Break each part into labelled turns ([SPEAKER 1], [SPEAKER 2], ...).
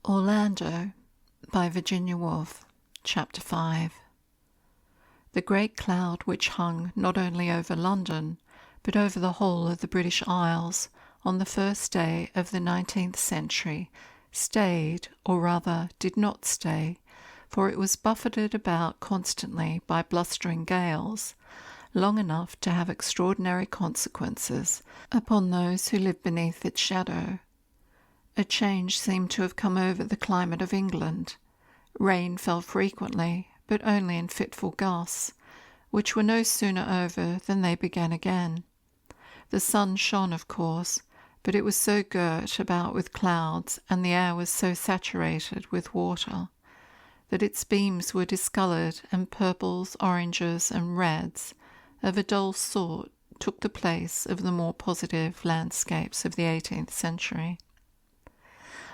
[SPEAKER 1] Orlando by Virginia Woolf, Chapter 5. The great cloud which hung not only over London, but over the whole of the British Isles on the first day of the 19th century stayed, or rather did not stay, for it was buffeted about constantly by blustering gales, long enough to have extraordinary consequences upon those who lived beneath its shadow. A change seemed to have come over the climate of England. Rain fell frequently, but only in fitful gusts, which were no sooner over than they began again. The sun shone, of course, but it was so girt about with clouds, and the air was so saturated with water, that its beams were discoloured, and purples, oranges, and reds of a dull sort took the place of the more positive landscapes of the 18th century.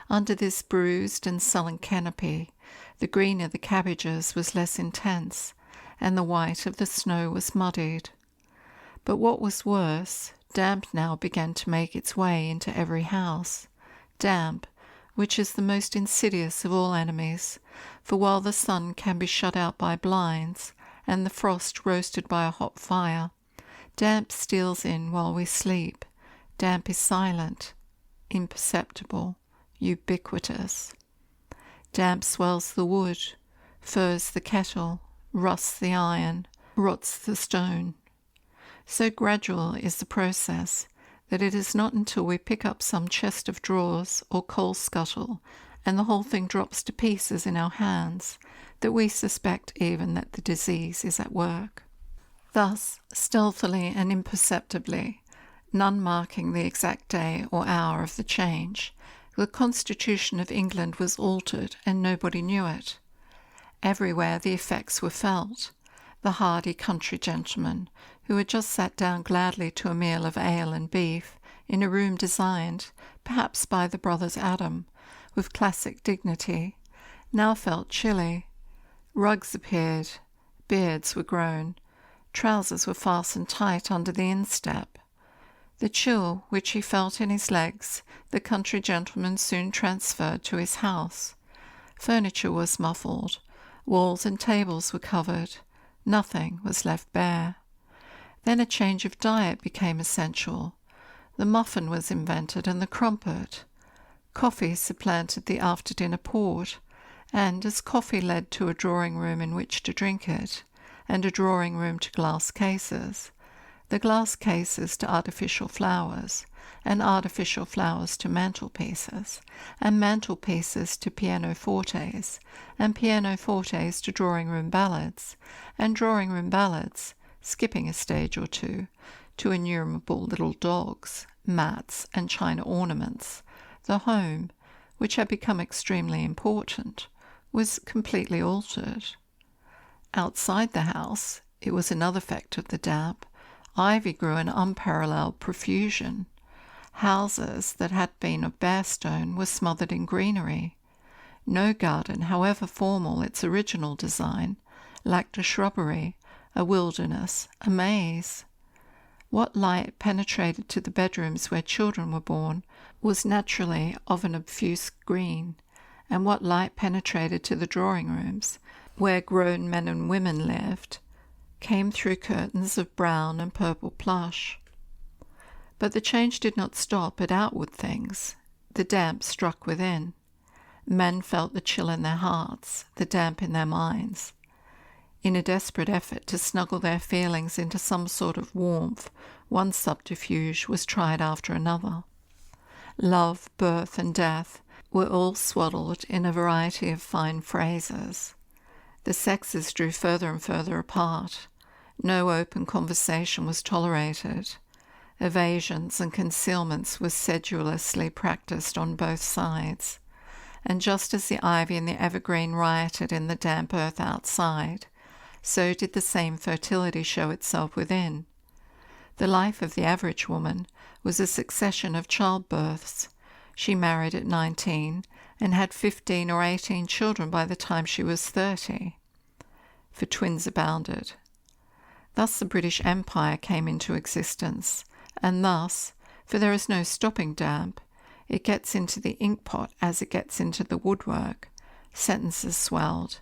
[SPEAKER 1] Under this bruised and sullen canopy, the green of the cabbages was less intense, and the white of the snow was muddied. But what was worse, damp now began to make its way into every house. Damp, which is the most insidious of all enemies, for while the sun can be shut out by blinds, and the frost roasted by a hot fire, damp steals in while we sleep. Damp is silent, imperceptible, ubiquitous. Damp swells the wood, furs the kettle, rusts the iron, rots the stone. So gradual is the process that it is not until we pick up some chest of drawers or coal scuttle and the whole thing drops to pieces in our hands that we suspect even that the disease is at work. Thus, stealthily and imperceptibly, none marking the exact day or hour of the change, the constitution of England was altered, and nobody knew it. Everywhere the effects were felt. The hardy country gentleman, who had just sat down gladly to a meal of ale and beef, in a room designed, perhaps by the brothers Adam, with classic dignity, now felt chilly. Rugs appeared, beards were grown, trousers were fastened tight under the instep. The chill which he felt in his legs the country gentleman soon transferred to his house. Furniture was muffled, walls and tables were covered, nothing was left bare. Then a change of diet became essential. The muffin was invented and the crumpet. Coffee supplanted the after-dinner port, and as coffee led to a drawing-room in which to drink it, and a drawing-room to glass cases, the glass cases to artificial flowers, and artificial flowers to mantelpieces, and mantelpieces to pianofortes, and pianofortes to drawing-room ballads, and drawing-room ballads, skipping a stage or two, to innumerable little dogs, mats, and china ornaments. The home, which had become extremely important, was completely altered. Outside the house, it was another effect of the damp. Ivy grew in unparalleled profusion. Houses that had been of bare stone were smothered in greenery. No garden, however formal its original design, lacked a shrubbery, a wilderness, a maze. What light penetrated to the bedrooms where children were born was naturally of an obfusc green, and what light penetrated to the drawing-rooms, where grown men and women lived, came through curtains of brown and purple plush. But the change did not stop at outward things. The damp struck within. Men felt the chill in their hearts, the damp in their minds. In a desperate effort to snuggle their feelings into some sort of warmth, one subterfuge was tried after another. Love, birth, and death were all swaddled in a variety of fine phrases. The sexes drew further and further apart. No open conversation was tolerated. Evasions and concealments were sedulously practised on both sides. And just as the ivy and the evergreen rioted in the damp earth outside, so did the same fertility show itself within. The life of the average woman was a succession of childbirths. She married at 19 and had 15 or 18 children by the time she was 30. For twins abounded. Thus the British Empire came into existence, and thus, for there is no stopping damp, It gets into the inkpot as it gets into the woodwork. Sentences swelled,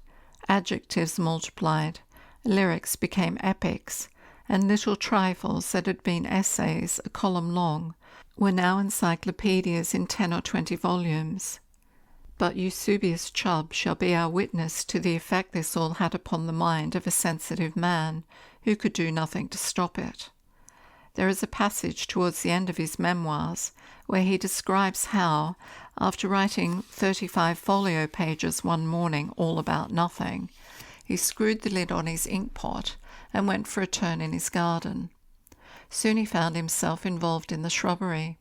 [SPEAKER 1] adjectives multiplied, lyrics became epics, and little trifles that had been essays a column long were now encyclopedias in 10 or 20 volumes. But Eusebius Chubb shall be our witness to the effect this all had upon the mind of a sensitive man who could do nothing to stop it. There is a passage towards the end of his memoirs where he describes how, after writing 35 folio pages one morning all about nothing, he screwed the lid on his inkpot and went for a turn in his garden. Soon he found himself involved in the shrubbery.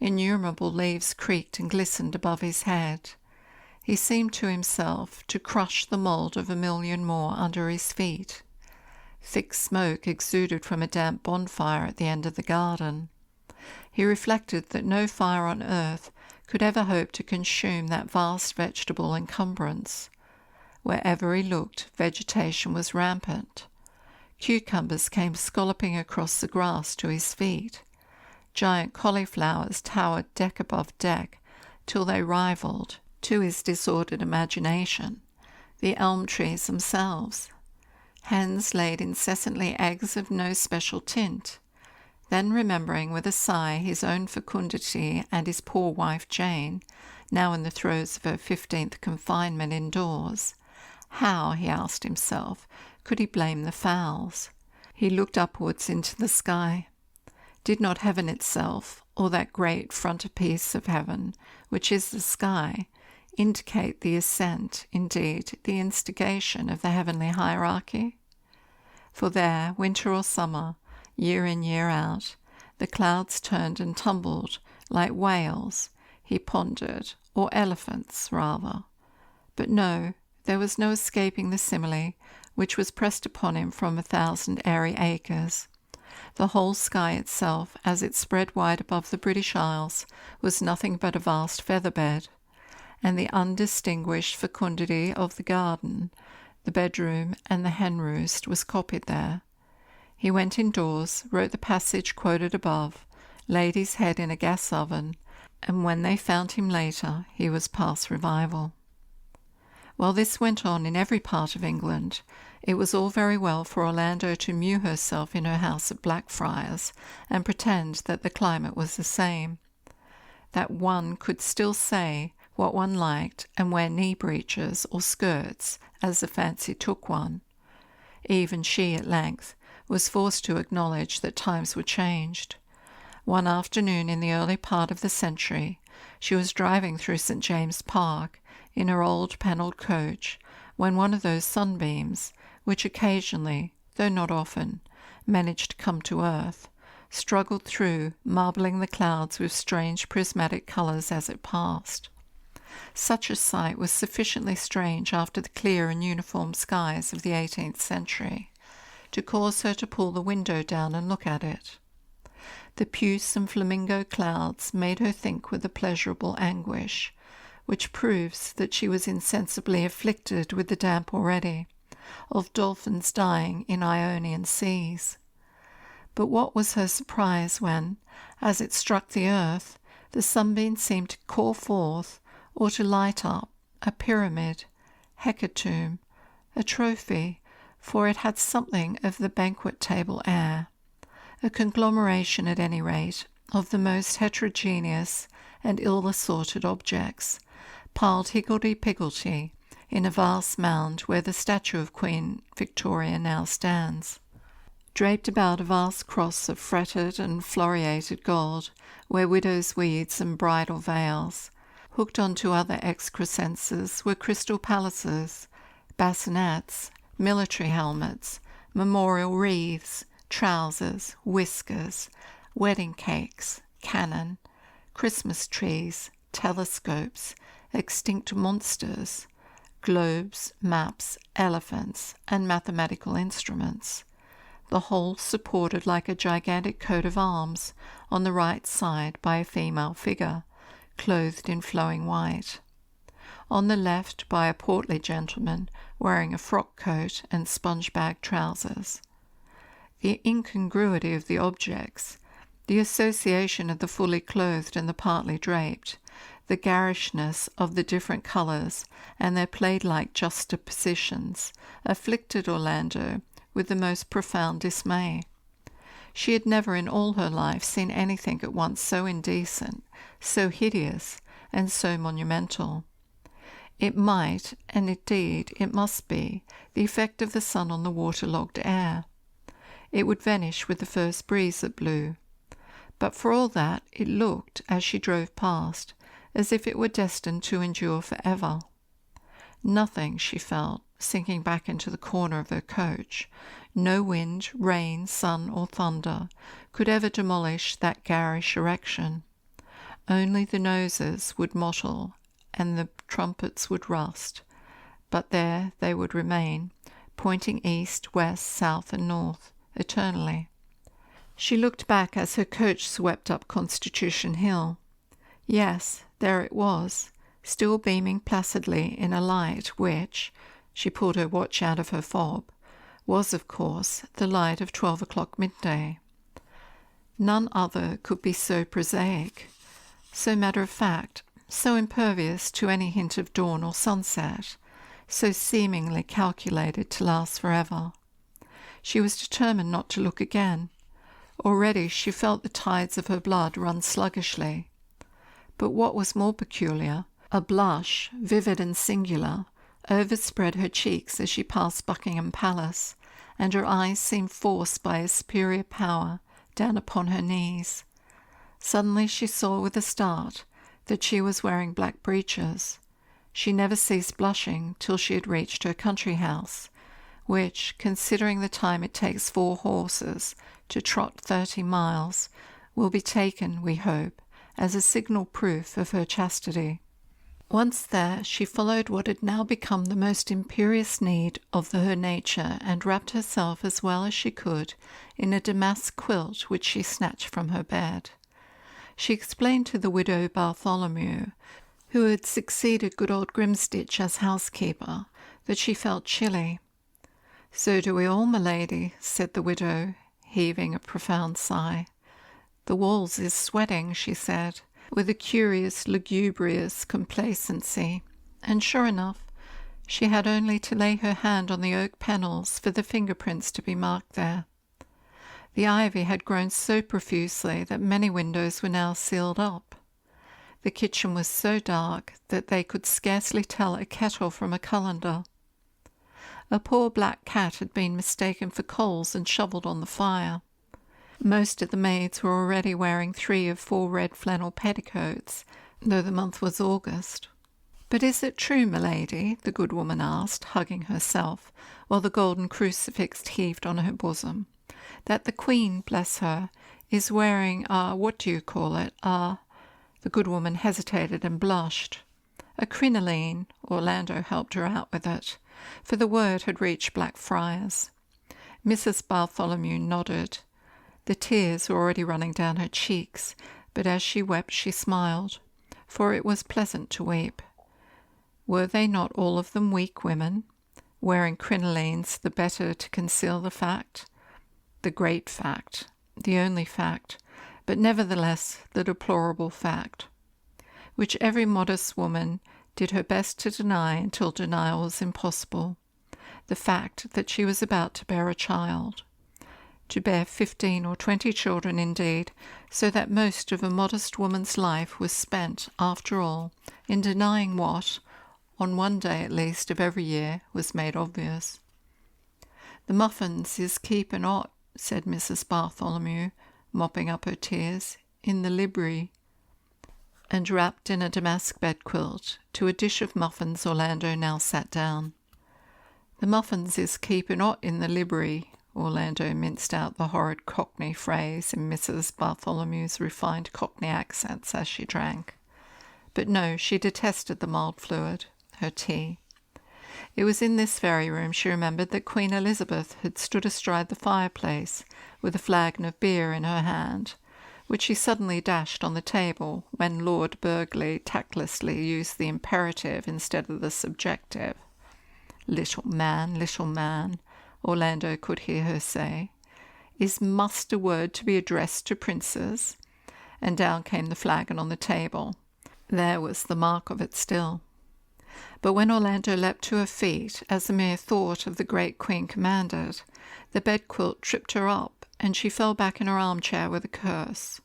[SPEAKER 1] Innumerable leaves creaked and glistened above his head. He seemed to himself to crush the mould of 1,000,000 more under his feet. Thick smoke exuded from a damp bonfire at the end of the garden. He reflected that no fire on earth could ever hope to consume that vast vegetable encumbrance. Wherever he looked, vegetation was rampant. Cucumbers came scalloping across the grass to his feet. Giant cauliflowers towered deck above deck till they rivaled, to his disordered imagination, the elm trees themselves. Hens laid incessantly eggs of no special tint. Then, remembering with a sigh his own fecundity and his poor wife Jane, now in the throes of her 15th confinement indoors, how, he asked himself, could he blame the fowls? He looked upwards into the sky. Did not heaven itself, or that great frontispiece of heaven, which is the sky, indicate the ascent, indeed, the instigation of the heavenly hierarchy? For there, winter or summer, year in, year out, the clouds turned and tumbled like whales, he pondered, or elephants, rather. But no, there was no escaping the simile which was pressed upon him from 1,000 airy acres. The whole sky itself, as it spread wide above the British Isles, was nothing but a vast feather-bed, and the undistinguished fecundity of the garden, the bedroom, and the hen-roost was copied there. He went indoors, wrote the passage quoted above, laid his head in a gas-oven, and when they found him later, he was past revival. While this went on in every part of England, it was all very well for Orlando to mew herself in her house at Blackfriars and pretend that the climate was the same, that one could still say what one liked and wear knee-breeches or skirts as the fancy took one. Even she, at length, was forced to acknowledge that times were changed. One afternoon in the early part of the century, she was driving through St. James's Park in her old panelled coach, when one of those sunbeams, which occasionally, though not often, managed to come to earth, struggled through, marbling the clouds with strange prismatic colours as it passed. Such a sight was sufficiently strange after the clear and uniform skies of the 18th century to cause her to pull the window down and look at it. The puce and flamingo clouds made her think with a pleasurable anguish, which proves that she was insensibly afflicted with the damp already, of dolphins dying in Ionian seas. But what was her surprise when, as it struck the earth, the sunbeam seemed to call forth, or to light up, a pyramid, hecatomb, a trophy, for it had something of the banquet-table air, a conglomeration, at any rate, of the most heterogeneous and ill-assorted objects, piled higgledy-piggledy in a vast mound where the statue of Queen Victoria now stands. Draped about a vast cross of fretted and floriated gold, were widows' weeds and bridal veils. Hooked onto other excrescences were crystal palaces, bassinets, military helmets, memorial wreaths, trousers, whiskers, wedding cakes, cannon, Christmas trees, telescopes, extinct monsters, globes, maps, elephants, and mathematical instruments, the whole supported like a gigantic coat of arms on the right side by a female figure, clothed in flowing white. On the left by a portly gentleman wearing a frock coat and sponge-bag trousers. The incongruity of the objects, The association of the fully clothed and the partly draped, the garishness of the different colours and their plaid-like juxtapositions, afflicted Orlando with the most profound dismay. She had never in all her life seen anything at once so indecent, so hideous, and so monumental. It might, and indeed it must be, the effect of the sun on the waterlogged air. It would vanish with the first breeze that blew. But for all that, it looked, as she drove past, as if it were destined to endure for ever. Nothing, she felt, sinking back into the corner of her coach, no wind, rain, sun, or thunder, could ever demolish that garish erection. Only the noses would mottle, and the trumpets would rust, but there they would remain, pointing east, west, south, and north, eternally. She looked back as her coach swept up Constitution Hill. Yes, there it was, still beaming placidly in a light which, she pulled her watch out of her fob, was, of course, the light of 12 o'clock midday. None other could be so prosaic, so matter-of-fact, so impervious to any hint of dawn or sunset, so seemingly calculated to last forever. She was determined not to look again. Already she felt the tides of her blood run sluggishly. But what was more peculiar, a blush, vivid and singular, overspread her cheeks as she passed Buckingham Palace, and her eyes seemed forced by a superior power down upon her knees. Suddenly she saw with a start that she was wearing black breeches. She never ceased blushing till she had reached her country house, which, considering the time it takes 4 horses to trot 30 miles, will be taken, we hope, as a signal proof of her chastity. Once there, she followed what had now become the most imperious need of her nature, and wrapped herself as well as she could in a damask quilt which she snatched from her bed. She explained to the widow Bartholomew, who had succeeded good old Grimstitch as housekeeper, that she felt chilly. "So do we all, my lady," said the widow, heaving a profound sigh. "The walls is sweating," she said, with a curious lugubrious complacency, and sure enough, she had only to lay her hand on the oak panels for the fingerprints to be marked there. The ivy had grown so profusely that many windows were now sealed up. The kitchen was so dark that they could scarcely tell a kettle from a colander. A poor black cat had been mistaken for coals and shovelled on the fire. Most of the maids were already wearing 3 of 4 red flannel petticoats, though the month was August. "But is it true, my lady," the good woman asked, hugging herself, while the golden crucifix heaved on her bosom, "that the Queen, bless her, is wearing what do you call it, the good woman hesitated and blushed. "A crinoline," Orlando helped her out with it, for the word had reached Blackfriars. Mrs. Bartholomew nodded. The tears were already running down her cheeks, but as she wept she smiled, for it was pleasant to weep. Were they not all of them weak women, wearing crinolines the better to conceal the fact? The great fact, the only fact, but nevertheless the deplorable fact, which every modest woman did her best to deny until denial was impossible, the fact that she was about to bear a child. To bear 15 or 20 children, indeed, so that most of a modest woman's life was spent, after all, in denying what, on one day at least of every year, was made obvious. "The muffins is keeping 'ot," said Mrs. Bartholomew, mopping up her tears, "in the library." And wrapped in a damask bedquilt, to a dish of muffins Orlando now sat down. "The muffins is keeping 'ot in the library," Orlando minced out the horrid Cockney phrase in Mrs. Bartholomew's refined Cockney accents as she drank. But no, she detested the mild fluid, her tea. It was in this very room, she remembered, that Queen Elizabeth had stood astride the fireplace with a flagon of beer in her hand, which she suddenly dashed on the table when Lord Burghley tactlessly used the imperative instead of the subjective. Little man, Orlando could hear her say. Is must a word to be addressed to princes? And down came the flagon on the table. There was the mark of it still. But when Orlando leapt to her feet, as the mere thought of the great queen commanded, the bedquilt tripped her up, and she fell back in her armchair with a curse.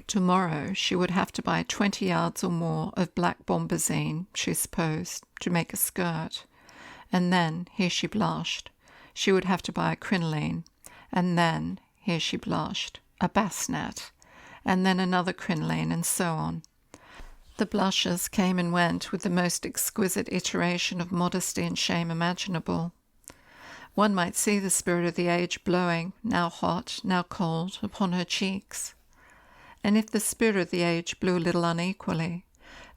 [SPEAKER 1] Tomorrow she would have to buy 20 yards or more of black bombazine, she supposed, to make a skirt. And then, here she blushed, she would have to buy a crinoline. And then, here she blushed, a bassinet. And then another crinoline, and so on. The blushes came and went with the most exquisite iteration of modesty and shame imaginable. One might see the spirit of the age blowing, now hot, now cold, upon her cheeks. And if the spirit of the age blew a little unequally,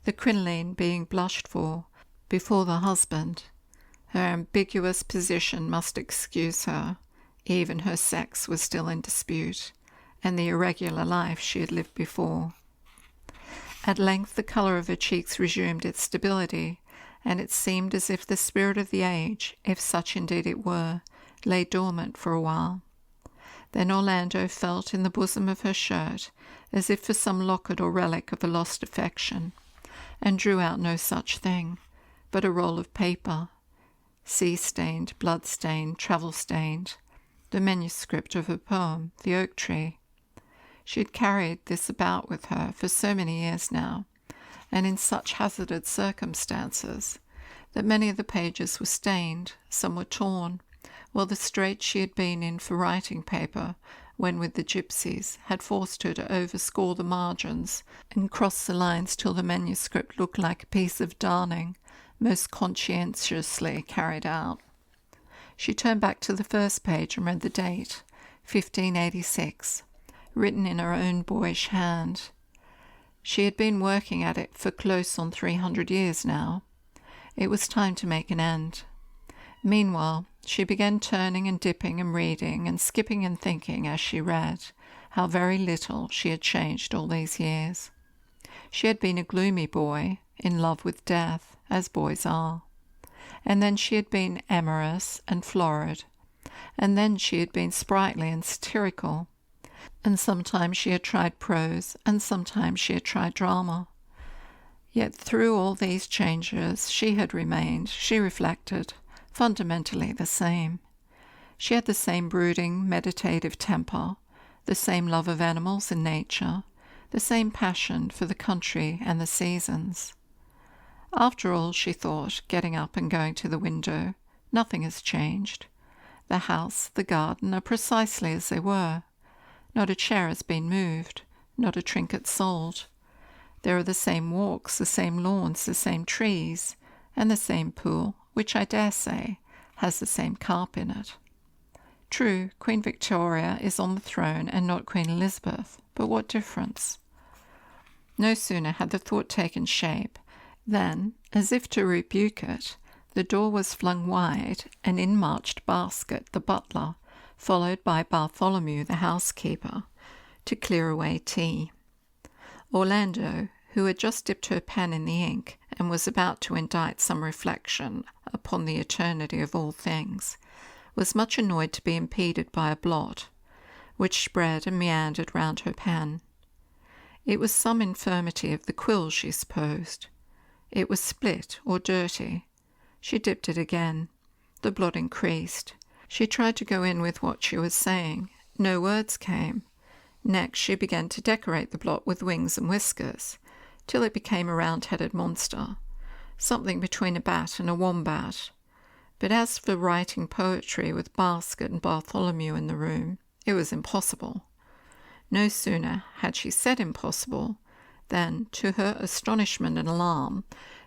[SPEAKER 1] the crinoline being blushed for before the husband, her ambiguous position must excuse her. Even her sex was still in dispute, and the irregular life she had lived before. At length the colour of her cheeks resumed its stability, and it seemed as if the spirit of the age, if such indeed it were, lay dormant for a while. Then Orlando felt in the bosom of her shirt as if for some locket or relic of a lost affection, and drew out no such thing, but a roll of paper, sea-stained, blood-stained, travel-stained, the manuscript of her poem, The Oak Tree. She had carried this about with her for so many years now, and in such hazardous circumstances, that many of the pages were stained, some were torn, while the strait she had been in for writing paper, when with the gypsies, had forced her to overscore the margins and cross the lines till the manuscript looked like a piece of darning, most conscientiously carried out. She turned back to the first page and read the date, 1586, written in her own boyish hand. She had been working at it for close on 300 years now. It was time to make an end. Meanwhile, she began turning and dipping and reading and skipping and thinking as she read, how very little she had changed all these years. She had been a gloomy boy, in love with death, as boys are. And then she had been amorous and florid. And then she had been sprightly and satirical. And sometimes she had tried prose, and sometimes she had tried drama. Yet through all these changes she had remained, she reflected, fundamentally the same. She had the same brooding, meditative temper, the same love of animals and nature, the same passion for the country and the seasons. After all, she thought, getting up and going to the window, nothing has changed. The house, the garden are precisely as they were. Not a chair has been moved, not a trinket sold. There are the same walks, the same lawns, the same trees, and the same pool, which I dare say has the same carp in it. True, Queen Victoria is on the throne and not Queen Elizabeth, but what difference? No sooner had the thought taken shape than, as if to rebuke it, the door was flung wide, and in marched Basket, the butler, followed by Bartholomew, the housekeeper, to clear away tea. Orlando, who had just dipped her pen in the ink and was about to indite some reflection upon the eternity of all things, was much annoyed to be impeded by a blot, which spread and meandered round her pen. It was some infirmity of the quill, she supposed. It was split or dirty. She dipped it again. The blot increased. She tried to go in with what she was saying. No words came. Next she began to decorate the blot with wings and whiskers, till it became a round-headed monster, something between a bat and a wombat. But as for writing poetry with Basket and Bartholomew in the room, it was impossible. No sooner had she said impossible than, to her astonishment and alarm,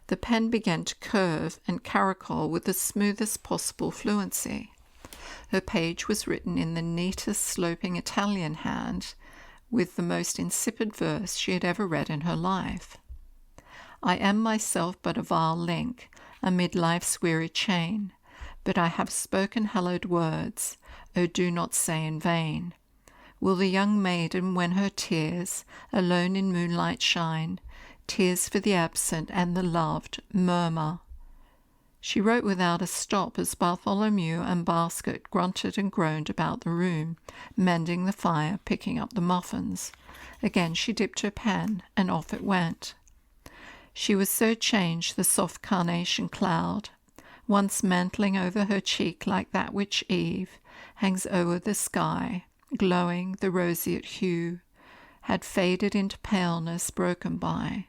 [SPEAKER 1] the pen began to curve and caracole with the smoothest possible fluency. Her page was written in the neatest sloping Italian hand, with the most insipid verse she had ever read in her life. I am myself but a vile link amid life's weary chain, but I have spoken hallowed words, O do not say in vain. Will the young maiden, when her tears alone in moonlight shine, tears for the absent and the loved, murmur? She wrote without a stop as Bartholomew and Basket grunted and groaned about the room, mending the fire, picking up the muffins. Again she dipped her pen, and off it went. She was so changed, the soft carnation cloud, once mantling over her cheek like that which Eve hangs o'er the sky, glowing the roseate hue, had faded into paleness broken by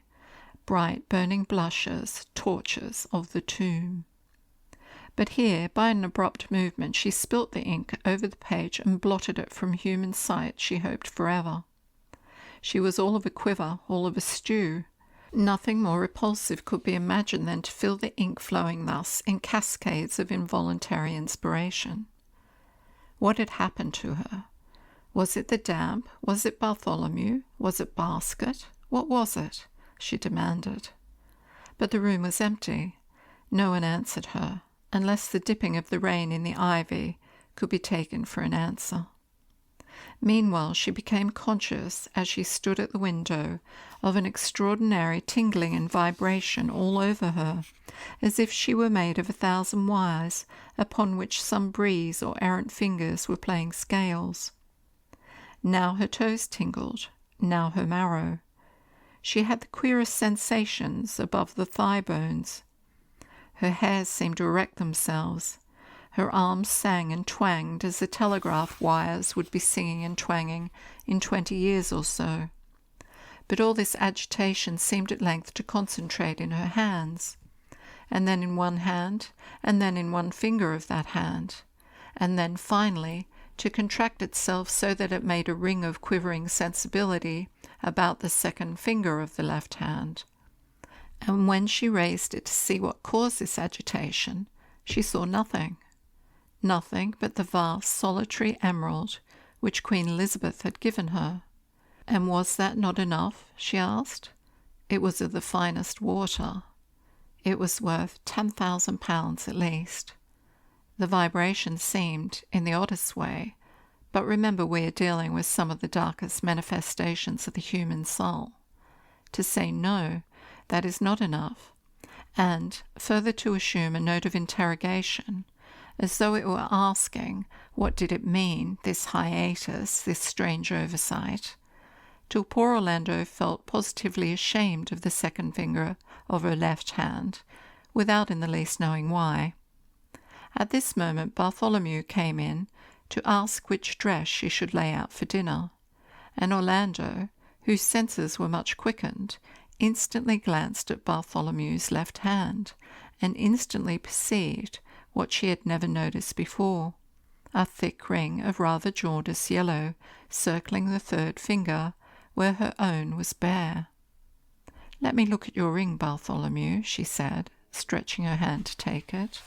[SPEAKER 1] bright burning blushes, torches of the tomb. But here, by an abrupt movement, she spilt the ink over the page and blotted it from human sight, she hoped forever. She was all of a quiver, all of a stew. Nothing more repulsive could be imagined than to feel the ink flowing thus in cascades of involuntary inspiration. What had happened to her? Was it the damp? Was it Bartholomew? Was it Basket? What was it? She demanded. But the room was empty. No one answered her, unless the dipping of the rain in the ivy could be taken for an answer. Meanwhile she became conscious, as she stood at the window, of an extraordinary tingling and vibration all over her, as if she were made of 1,000 wires upon which some breeze or errant fingers were playing scales. Now her toes tingled, now her marrow. She had the queerest sensations above the thigh bones. Her hairs seemed to erect themselves. Her arms sang and twanged as the telegraph wires would be singing and twanging in 20 years or so. But all this agitation seemed at length to concentrate in her hands, and then in one hand, and then in one finger of that hand, and then, finally, to contract itself so that it made a ring of quivering sensibility about the second finger of the left hand. And when she raised it to see what caused this agitation, she saw nothing. Nothing but the vast solitary emerald which Queen Elizabeth had given her. And was that not enough? She asked. It was of the finest water. It was worth £10,000 at least. The vibration seemed, in the oddest way, but remember we are dealing with some of the darkest manifestations of the human soul, to say no, that is not enough, and further to assume a note of interrogation, as though it were asking what did it mean, this hiatus, this strange oversight, till poor Orlando felt positively ashamed of the second finger of her left hand, without in the least knowing why. At this moment Bartholomew came in to ask which dress she should lay out for dinner, and Orlando, whose senses were much quickened, instantly glanced at Bartholomew's left hand, and instantly perceived what she had never noticed before, a thick ring of rather jaundiced yellow circling the third finger, where her own was bare. "Let me look at your ring, Bartholomew," she said, stretching her hand to take it.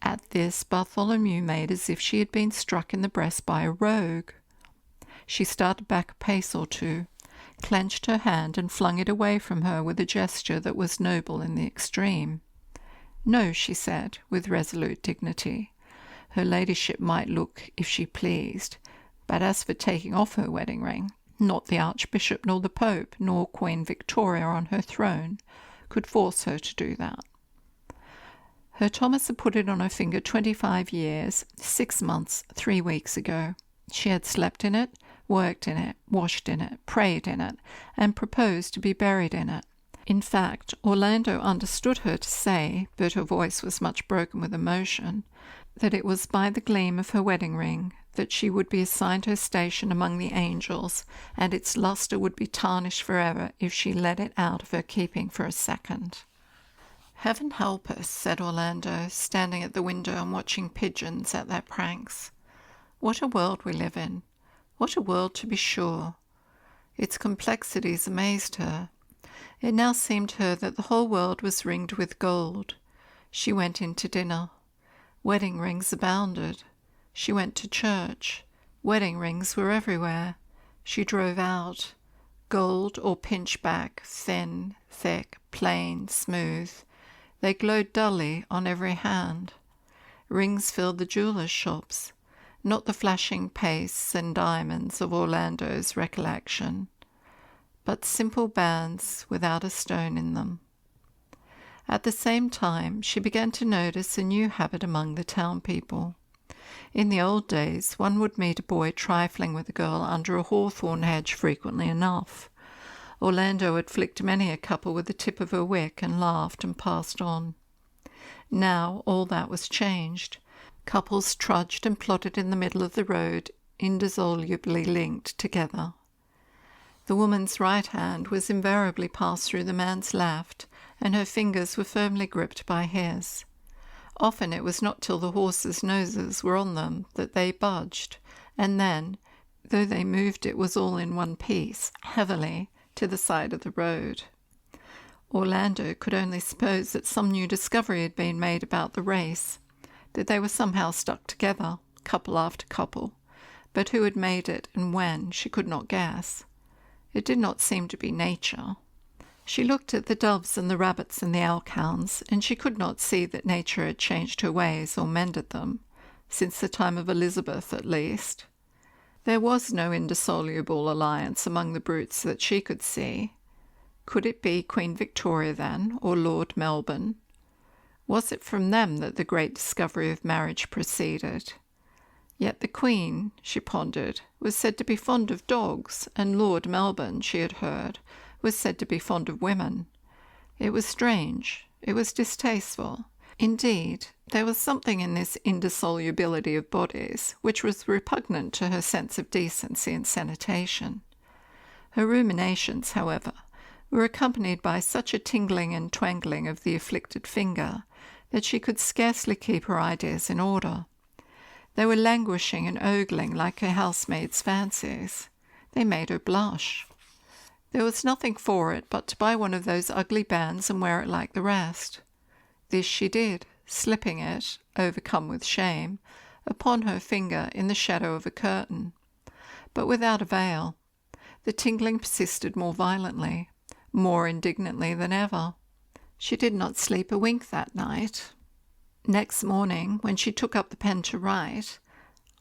[SPEAKER 1] At this Bartholomew made as if she had been struck in the breast by a rogue. She started back a pace or two, clenched her hand and flung it away from her with a gesture that was noble in the extreme. "No," she said, with resolute dignity. Her ladyship might look if she pleased, but as for taking off her wedding ring, not the Archbishop nor the Pope nor Queen Victoria on her throne could force her to do that. Her Thomas had put it on her finger 25 years, 6 months, 3 weeks ago. She had slept in it, worked in it, washed in it, prayed in it, and proposed to be buried in it. In fact, Orlando understood her to say, but her voice was much broken with emotion, that it was by the gleam of her wedding ring that she would be assigned her station among the angels, and its lustre would be tarnished forever if she let it out of her keeping for a second. "Heaven help us," said Orlando, standing at the window and watching pigeons at their pranks. "What a world we live in! What a world, to be sure!" Its complexities amazed her. It now seemed to her that the whole world was ringed with gold. She went in to dinner. Wedding rings abounded. She went to church. Wedding rings were everywhere. She drove out. Gold or pinchback, thin, thick, plain, smooth. They glowed dully on every hand. Rings filled the jewellers' shops, not the flashing pastes and diamonds of Orlando's recollection, but simple bands without a stone in them. At the same time, she began to notice a new habit among the town people. In the old days, one would meet a boy trifling with a girl under a hawthorn hedge frequently enough. Orlando had flicked many a couple with the tip of her wick and laughed and passed on. Now all that was changed. Couples trudged and plodded in the middle of the road, indissolubly linked together. The woman's right hand was invariably passed through the man's left, and her fingers were firmly gripped by his. Often it was not till the horses' noses were on them that they budged, and then, though they moved, it was all in one piece, heavily, to the side of the road. Orlando could only suppose that some new discovery had been made about the race, that they were somehow stuck together, couple after couple, but who had made it and when she could not guess. It did not seem to be nature. She looked at the doves and the rabbits and the elk-hounds, and she could not see that nature had changed her ways or mended them, since the time of Elizabeth at least. There was no indissoluble alliance among the brutes that she could see. Could it be Queen Victoria then, or Lord Melbourne? Was it from them that the great discovery of marriage proceeded? Yet the Queen, she pondered, was said to be fond of dogs, and Lord Melbourne, she had heard, was said to be fond of women. It was strange. It was distasteful. Indeed, there was something in this indissolubility of bodies which was repugnant to her sense of decency and sanitation. Her ruminations, however, were accompanied by such a tingling and twangling of the afflicted finger that she could scarcely keep her ideas in order. They were languishing and ogling like a housemaid's fancies. They made her blush. There was nothing for it but to buy one of those ugly bands and wear it like the rest. This she did, slipping it, overcome with shame, upon her finger in the shadow of a curtain, but without avail. The tingling persisted more violently, more indignantly than ever. She did not sleep a wink that night. Next morning, when she took up the pen to write,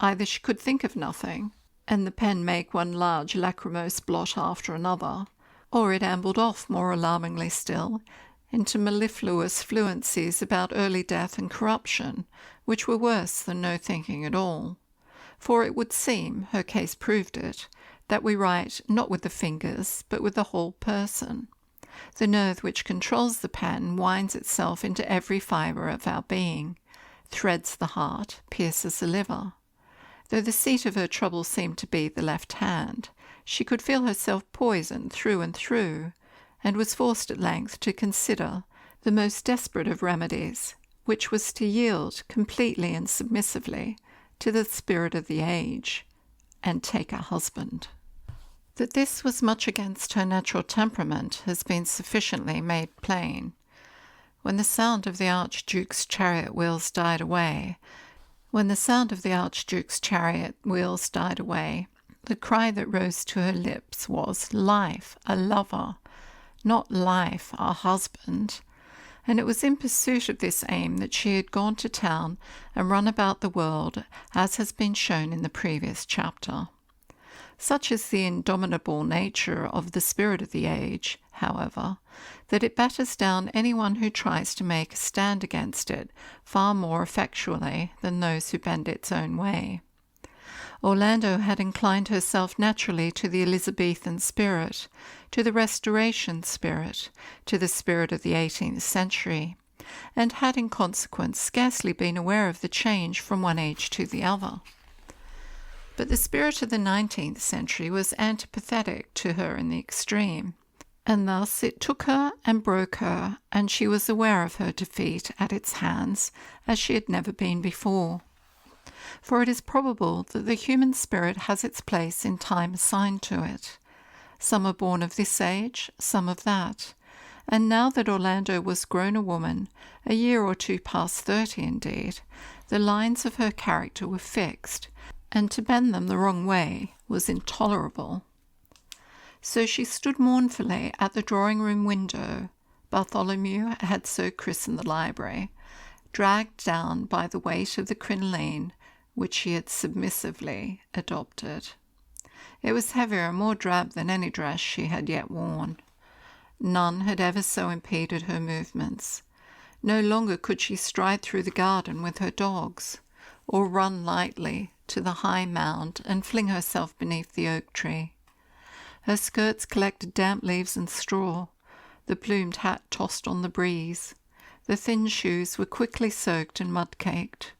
[SPEAKER 1] either she could think of nothing, and the pen make one large lachrymose blot after another, or it ambled off more alarmingly still into mellifluous fluencies about early death and corruption, which were worse than no thinking at all. For it would seem, her case proved it, that we write not with the fingers, but with the whole person. The nerve which controls the pen winds itself into every fibre of our being, threads the heart, pierces the liver. Though the seat of her trouble seemed to be the left hand, she could feel herself poisoned through and through, and was forced at length to consider the most desperate of remedies, which was to yield completely and submissively to the spirit of the age, and take a husband. That this was much against her natural temperament has been sufficiently made plain. When the sound of the Archduke's chariot wheels died away, the cry that rose to her lips was, "Life, a lover," not "Life, a husband." And it was in pursuit of this aim that she had gone to town and run about the world, as has been shown in the previous chapter. Such is the indomitable nature of the spirit of the age, however, that it batters down anyone who tries to make a stand against it far more effectually than those who bend its own way. Orlando had inclined herself naturally to the Elizabethan spirit, to the Restoration spirit, to the spirit of the 18th century, and had in consequence scarcely been aware of the change from one age to the other. But the spirit of the 19th century was antipathetic to her in the extreme, and thus it took her and broke her, and she was aware of her defeat at its hands as she had never been before. For it is probable that the human spirit has its place in time assigned to it. Some are born of this age, some of that, and now that Orlando was grown a woman, a year or two past 30 indeed, the lines of her character were fixed, and to bend them the wrong way was intolerable. So she stood mournfully at the drawing-room window, Bartholomew had so christened the library, dragged down by the weight of the crinoline which she had submissively adopted. It was heavier and more drab than any dress she had yet worn. None had ever so impeded her movements. No longer could she stride through the garden with her dogs, or run lightly to the high mound and fling herself beneath the oak tree. Her skirts collected damp leaves and straw, the plumed hat tossed on the breeze. The thin shoes were quickly soaked and mud-caked.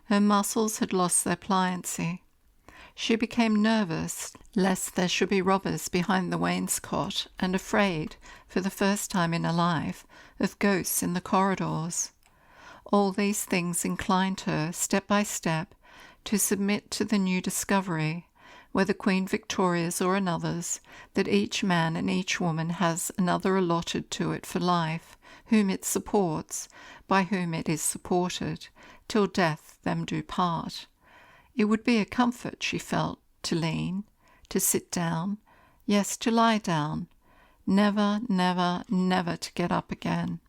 [SPEAKER 1] Her muscles had lost their pliancy. She became nervous lest there should be robbers behind the wainscot, and afraid, for the first time in her life, of ghosts in the corridors. All these things inclined her, step by step, to submit to the new discovery, whether Queen Victoria's or another's, that each man and each woman has another allotted to it for life, whom it supports, by whom it is supported, till death them do part. It would be a comfort, she felt, to lean, to sit down, yes, to lie down, never, never, never to get up again.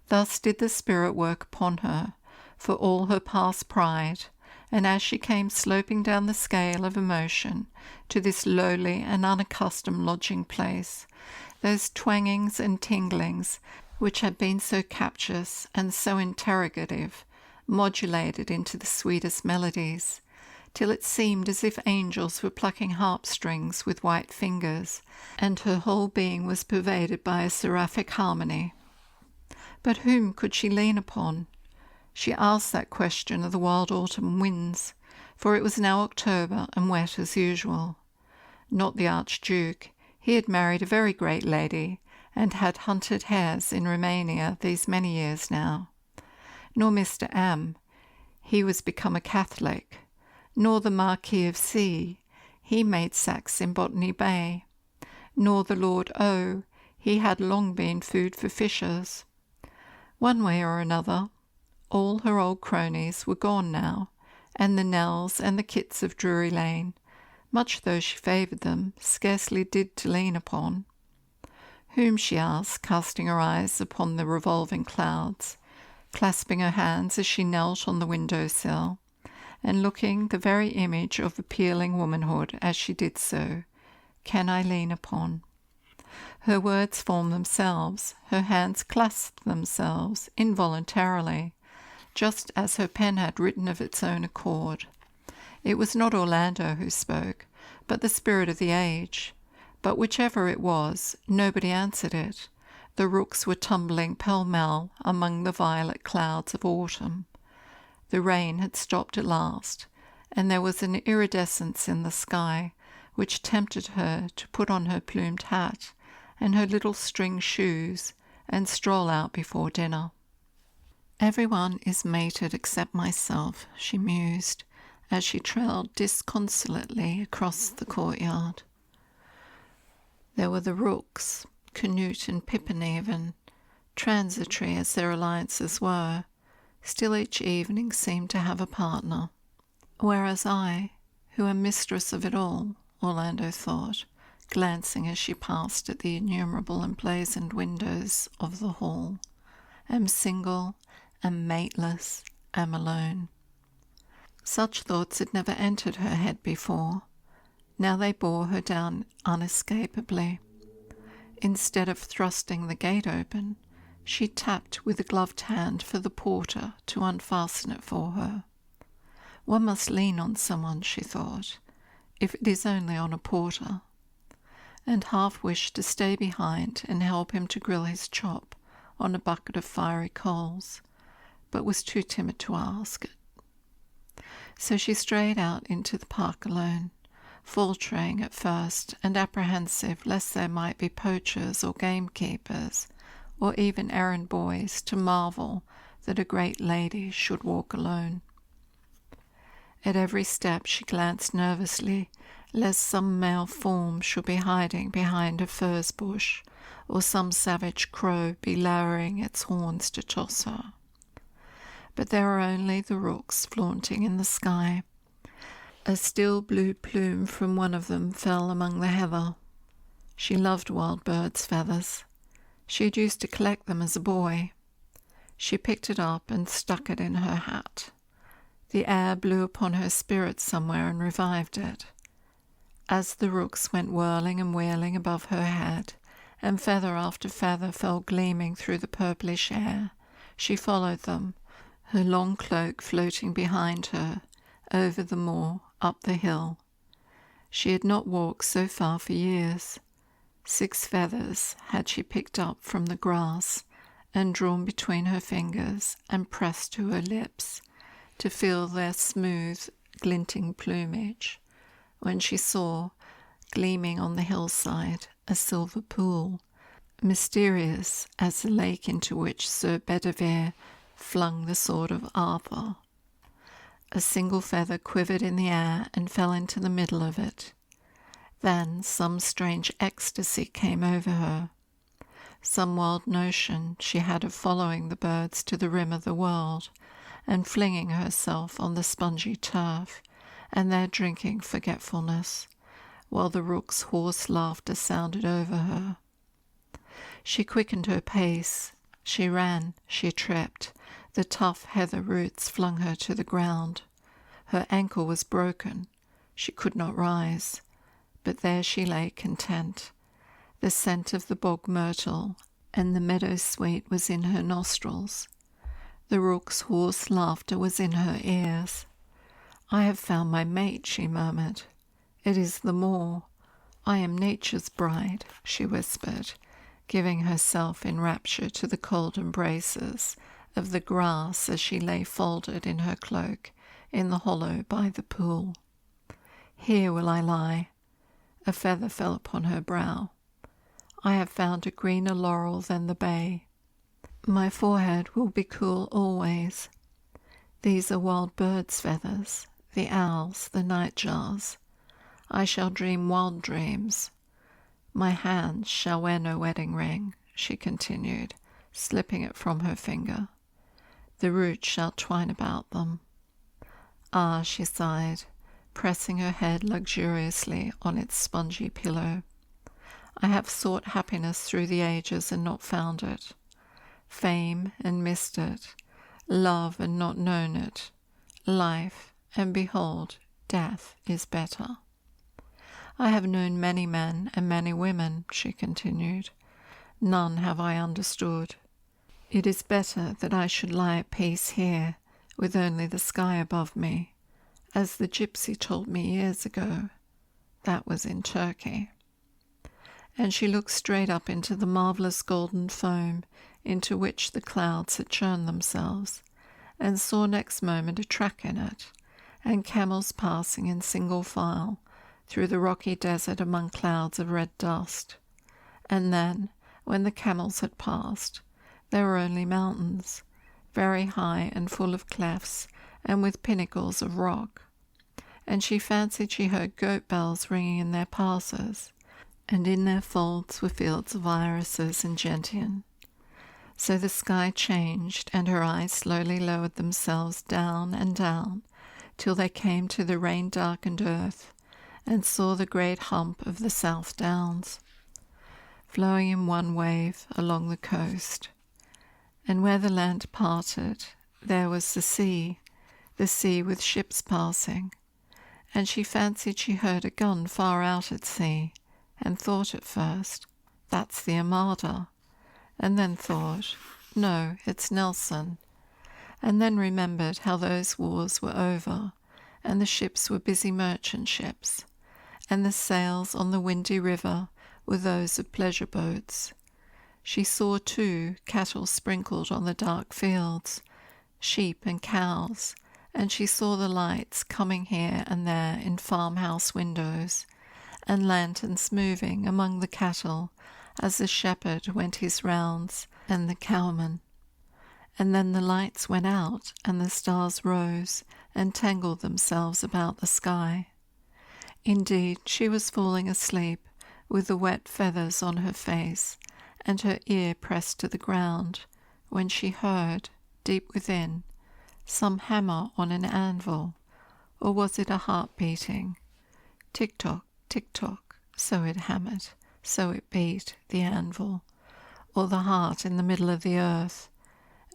[SPEAKER 1] Thus did the spirit work upon her, for all her past pride, and as she came sloping down the scale of emotion to this lowly and unaccustomed lodging-place, those twangings and tinglings which had been so captious and so interrogative modulated into the sweetest melodies, till it seemed as if angels were plucking harp-strings with white fingers, and her whole being was pervaded by a seraphic harmony. But whom could she lean upon? She asked that question of the wild autumn winds, for it was now October and wet as usual. Not the Archduke. He had married a very great lady, and had hunted hares in Romania these many years now. Nor Mr. M. He was become a Catholic. Nor the Marquis of C. He made sacks in Botany Bay. Nor the Lord O. He had long been food for fishers. One way or another, all her old cronies were gone now, and the Nells and the Kits of Drury Lane, much though she favoured them, scarcely did to lean upon. Whom, she asked, casting her eyes upon the revolving clouds, clasping her hands as she knelt on the window-sill, and looking the very image of appealing womanhood as she did so, can I lean upon? Her words formed themselves, her hands clasped themselves, involuntarily, just as her pen had written of its own accord. It was not Orlando who spoke, but the spirit of the age. But whichever it was, nobody answered it. The rooks were tumbling pell-mell among the violet clouds of autumn. The rain had stopped at last, and there was an iridescence in the sky which tempted her to put on her plumed hat and her little string shoes and stroll out before dinner. "Everyone is mated except myself," she mused, as she trailed disconsolately across the courtyard. There were the rooks, Canute and Pippin even, transitory as their alliances were, still each evening seemed to have a partner. Whereas I, who am mistress of it all, Orlando thought, glancing as she passed at the innumerable emblazoned windows of the hall, am single, am mateless, am alone. Such thoughts had never entered her head before. Now they bore her down unescapably. Instead of thrusting the gate open, she tapped with a gloved hand for the porter to unfasten it for her. One must lean on someone, she thought, if it is only on a porter, and half wished to stay behind and help him to grill his chop on a bucket of fiery coals, but was too timid to ask it. So she strayed out into the park alone, faltering at first and apprehensive lest there might be poachers or gamekeepers, or even errand boys to marvel that a great lady should walk alone. At every step she glanced nervously lest some male form should be hiding behind a furze bush, or some savage crow be lowering its horns to toss her. But there were only the rooks flaunting in the sky. A still blue plume from one of them fell among the heather. She loved wild birds' feathers. She had used to collect them as a boy. She picked it up and stuck it in her hat. The air blew upon her spirit somewhere and revived it. As the rooks went whirling and wheeling above her head, and feather after feather fell gleaming through the purplish air, She followed them, her long cloak floating behind her, over the moor, up the hill. She had not walked so far for years. 6 feathers had she picked up from the grass and drawn between her fingers and pressed to her lips to feel their smooth, glinting plumage, when she saw, gleaming on the hillside, a silver pool, mysterious as the lake into which Sir Bedivere flung the sword of Arthur. A single feather quivered in the air and fell into the middle of it. Then some strange ecstasy came over her, some wild notion she had of following the birds to the rim of the world and flinging herself on the spongy turf and there drinking forgetfulness, while the rook's hoarse laughter sounded over her. She quickened her pace. She ran, she tripped. The tough heather roots flung her to the ground. Her ankle was broken. She could not rise. But there she lay content. The scent of the bog myrtle and the meadow sweet was in her nostrils. The rook's hoarse laughter was in her ears. "I have found my mate," she murmured. "It is the moor. I am nature's bride," she whispered, giving herself in rapture to the cold embraces of the grass as she lay folded in her cloak in the hollow by the pool. "Here will I lie." A feather fell upon her brow. "I have found a greener laurel than the bay. My forehead will be cool always. These are wild birds' feathers, the owls, the nightjars. I shall dream wild dreams. My hand shall wear no wedding ring," she continued, slipping it from her finger. "The roots shall twine about them." "Ah," she sighed, pressing her head luxuriously on its spongy pillow. "I have sought happiness through the ages and not found it. Fame and missed it. Love and not known it. Life, and behold, death is better. I have known many men and many women," she continued. "None have I understood. It is better that I should lie at peace here, with only the sky above me, as the gypsy told me years ago. That was in Turkey." And she looked straight up into the marvellous golden foam into which the clouds had churned themselves, and saw next moment a track in it, and camels passing in single file through the rocky desert among clouds of red dust. And then, when the camels had passed, there were only mountains, very high and full of clefts and with pinnacles of rock. And she fancied she heard goat bells ringing in their passes, and in their folds were fields of irises and gentian. So the sky changed, and her eyes slowly lowered themselves down and down, till they came to the rain-darkened earth, and saw the great hump of the South Downs, flowing in one wave along the coast. And where the land parted, there was the sea with ships passing. And she fancied she heard a gun far out at sea, and thought at first, "That's the Armada," and then thought, "No, it's Nelson," and then remembered how those wars were over, and the ships were busy merchant ships, and the sails on the windy river were those of pleasure boats. She saw, too, cattle sprinkled on the dark fields, sheep and cows, and she saw the lights coming here and there in farmhouse windows, and lanterns moving among the cattle as the shepherd went his rounds and the cowman. And then the lights went out, and the stars rose and tangled themselves about the sky. Indeed, she was falling asleep, with the wet feathers on her face, and her ear pressed to the ground, when she heard, deep within, some hammer on an anvil, or was it a heart beating? Tick-tock, tick-tock, so it hammered, so it beat, the anvil, or the heart in the middle of the earth,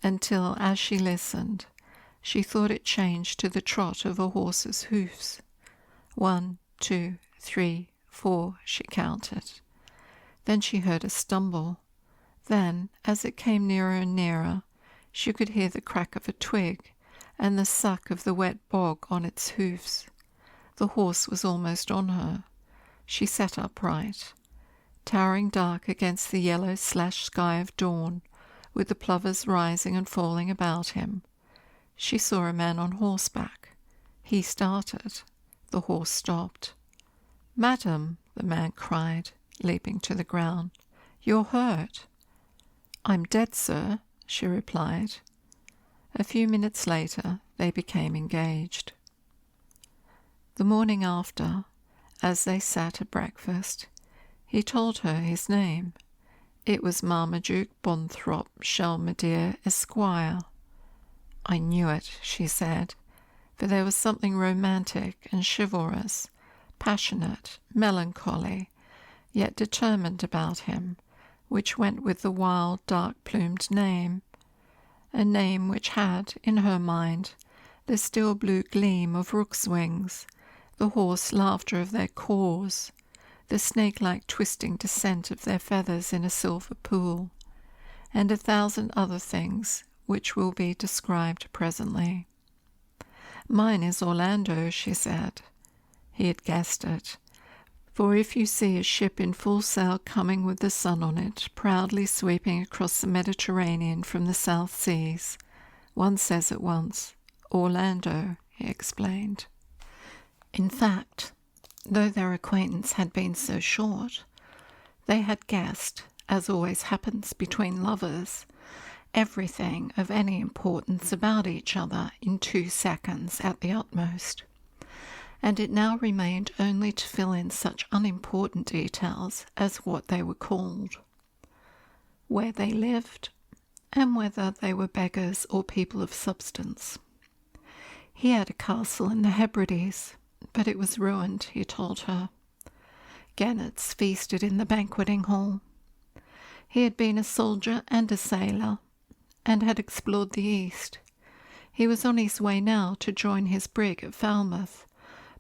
[SPEAKER 1] until, as she listened, she thought it changed to the trot of a horse's hoofs. 1, 2, 3, 4, she counted. Then she heard a stumble. Then, as it came nearer and nearer, She could hear the crack of a twig and the suck of the wet bog on its hoofs. The horse was almost on her. She sat upright. Towering dark against the yellow-slashed sky of dawn, with the plovers rising and falling about him, she saw a man on horseback. He started. The horse stopped. "Madam," the man cried, leaping to the ground, "you're hurt." "I'm dead, sir," she replied. A few minutes later they became engaged. The morning after, as they sat at breakfast, he told her his name. It was Marmaduke Bonthrop Shelmerdere, Esquire. "I knew it," she said, for there was something romantic and chivalrous, passionate, melancholy, yet determined about him, which went with the wild, dark-plumed name, a name which had, in her mind, the still blue gleam of rooks' wings, the hoarse laughter of their caws, the snake-like twisting descent of their feathers in a silver pool, and 1,000 other things which will be described presently. "Mine is Orlando," she said. He had guessed it, for if you see a ship in full sail coming with the sun on it, proudly sweeping across the Mediterranean from the South Seas, one says at once, "Orlando," he explained. In fact, though their acquaintance had been so short, they had guessed, as always happens between lovers, everything of any importance about each other in 2 seconds at the utmost, and it now remained only to fill in such unimportant details as what they were called, where they lived, and whether they were beggars or people of substance. He had a castle in the Hebrides, but it was ruined, he told her. Gannets feasted in the banqueting hall. He had been a soldier and a sailor, and had explored the East. He was on his way now to join his brig at Falmouth,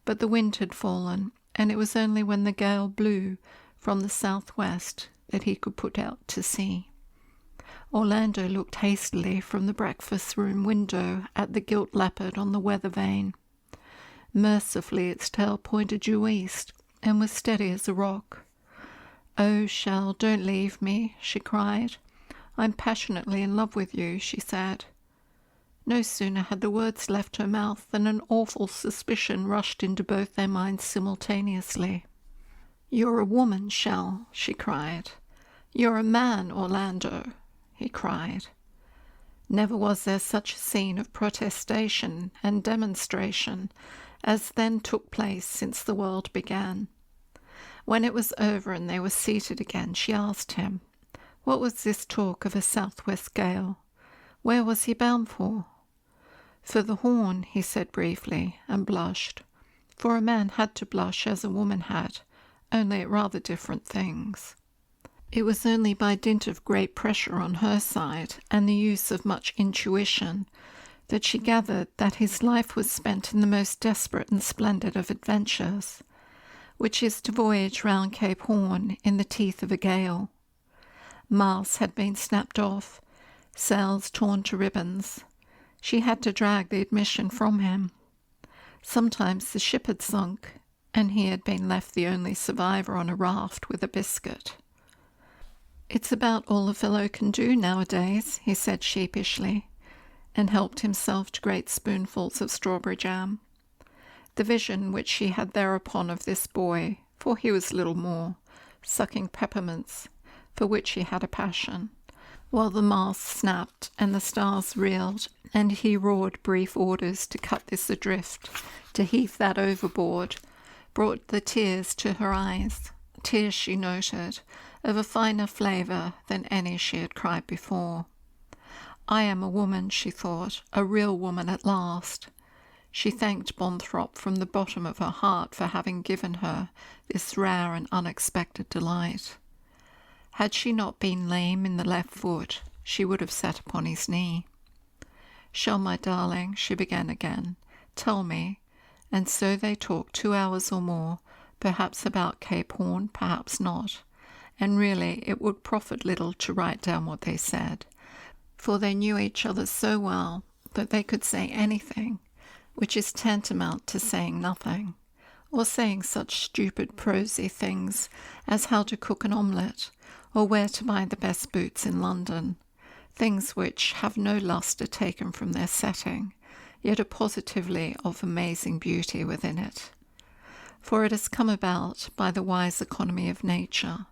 [SPEAKER 1] but the wind had fallen, and it was only when the gale blew from the southwest that he could put out to sea. Orlando looked hastily from the breakfast-room window at the gilt leopard on the weather vane. Mercifully its tail pointed due east, and was steady as a rock. "Oh, Shell, don't leave me," she cried. "I'm passionately in love with you," she said. No sooner had the words left her mouth than an awful suspicion rushed into both their minds simultaneously. "You're a woman, Shell," she cried. "You're a man, Orlando," he cried. Never was there such a scene of protestation and demonstration as then took place since the world began. When it was over and they were seated again, she asked him, what was this talk of a southwest gale? Where was he bound for? "For the Horn," he said briefly, and blushed. For a man had to blush as a woman had, only at rather different things. It was only by dint of great pressure on her side, and the use of much intuition, that she gathered that his life was spent in the most desperate and splendid of adventures, which is to voyage round Cape Horn in the teeth of a gale. Masts had been snapped off, sails torn to ribbons. She had to drag the admission from him. Sometimes the ship had sunk, and he had been left the only survivor on a raft with a biscuit. "It's about all a fellow can do nowadays," he said sheepishly, and helped himself to great spoonfuls of strawberry jam. The vision which she had thereupon of this boy, for he was little more, sucking peppermints, for which he had a passion, while the masts snapped and the stars reeled, and he roared brief orders to cut this adrift, to heave that overboard, brought the tears to her eyes, tears, she noted, of a finer flavour than any she had cried before. I am a woman, she thought, a real woman at last. She thanked Bonthrop from the bottom of her heart for having given her this rare and unexpected delight. Had she not been lame in the left foot, she would have sat upon his knee. "Shall, my darling," she began again, "tell me," and so they talked 2 hours or more, perhaps about Cape Horn, perhaps not, and really it would profit little to write down what they said, for they knew each other so well that they could say anything, which is tantamount to saying nothing, or saying such stupid prosy things as how to cook an omelette, or where to buy the best boots in London, things which have no lustre taken from their setting, yet are positively of amazing beauty within it. For it has come about by the wise economy of nature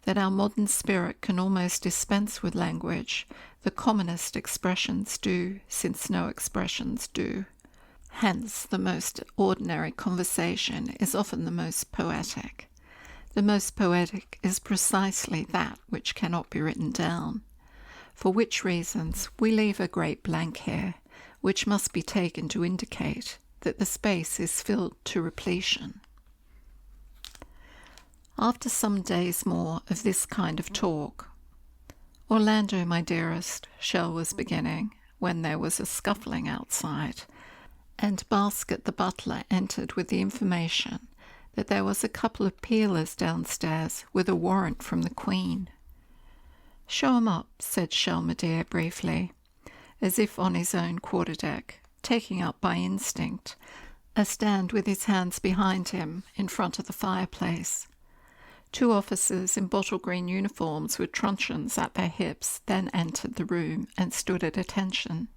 [SPEAKER 1] that our modern spirit can almost dispense with language. The commonest expressions do, since no expressions do. Hence, the most ordinary conversation is often the most poetic. The most poetic is precisely that which cannot be written down, for which reasons we leave a great blank here, which must be taken to indicate that the space is filled to repletion. After some days more of this kind of talk, "Orlando, my dearest," Shell was beginning, when there was a scuffling outside, and Basket the butler entered with the information that there was a couple of peelers downstairs with a warrant from the Queen. "Show 'em up," said Shell Medea briefly, as if on his own quarter-deck, taking up by instinct a stand with his hands behind him in front of the fireplace. Two officers in bottle-green uniforms with truncheons at their hips then entered the room and stood at attention.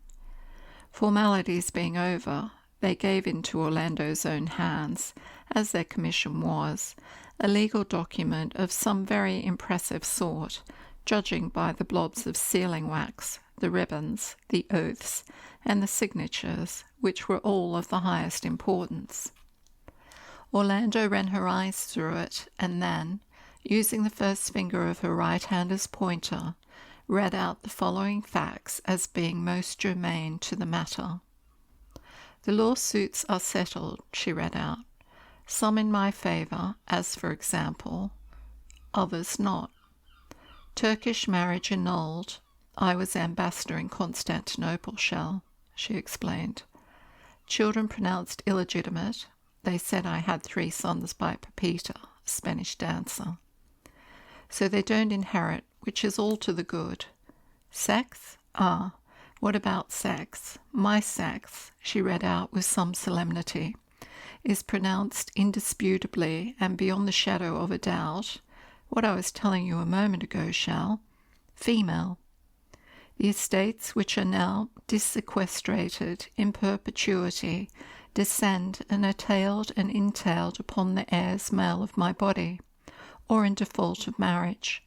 [SPEAKER 1] Formalities being over, they gave into Orlando's own hands, as their commission was, a legal document of some very impressive sort, judging by the blobs of sealing wax, the ribbons, the oaths, and the signatures, which were all of the highest importance. Orlando ran her eyes through it, and then, using the first finger of her right hand as pointer, read out the following facts as being most germane to the matter. "The lawsuits are settled," she read out, "some in my favour, as for example, others not. Turkish marriage annulled. I was ambassador in Constantinople, Shell," she explained. "Children pronounced illegitimate. They said I had 3 sons by Pepita, a Spanish dancer. So they don't inherit, which is all to the good. Sex? Ah, what about sex? My sex," she read out with some solemnity, "is pronounced indisputably and beyond the shadow of a doubt, what I was telling you a moment ago, Shell, female. The estates which are now dissequestrated in perpetuity descend and are tailed and entailed upon the heirs male of my body, or in default of marriage."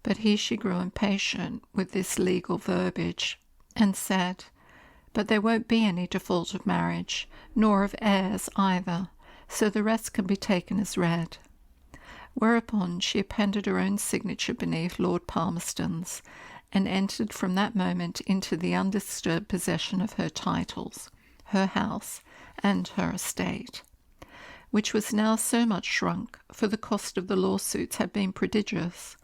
[SPEAKER 1] But here she grew impatient with this legal verbiage, and said, "But there won't be any default of marriage, nor of heirs either, so the rest can be taken as read." Whereupon she appended her own signature beneath Lord Palmerston's, and entered from that moment into the undisturbed possession of her titles, her house, and her estate, which was now so much shrunk, for the cost of the lawsuits had been prodigious,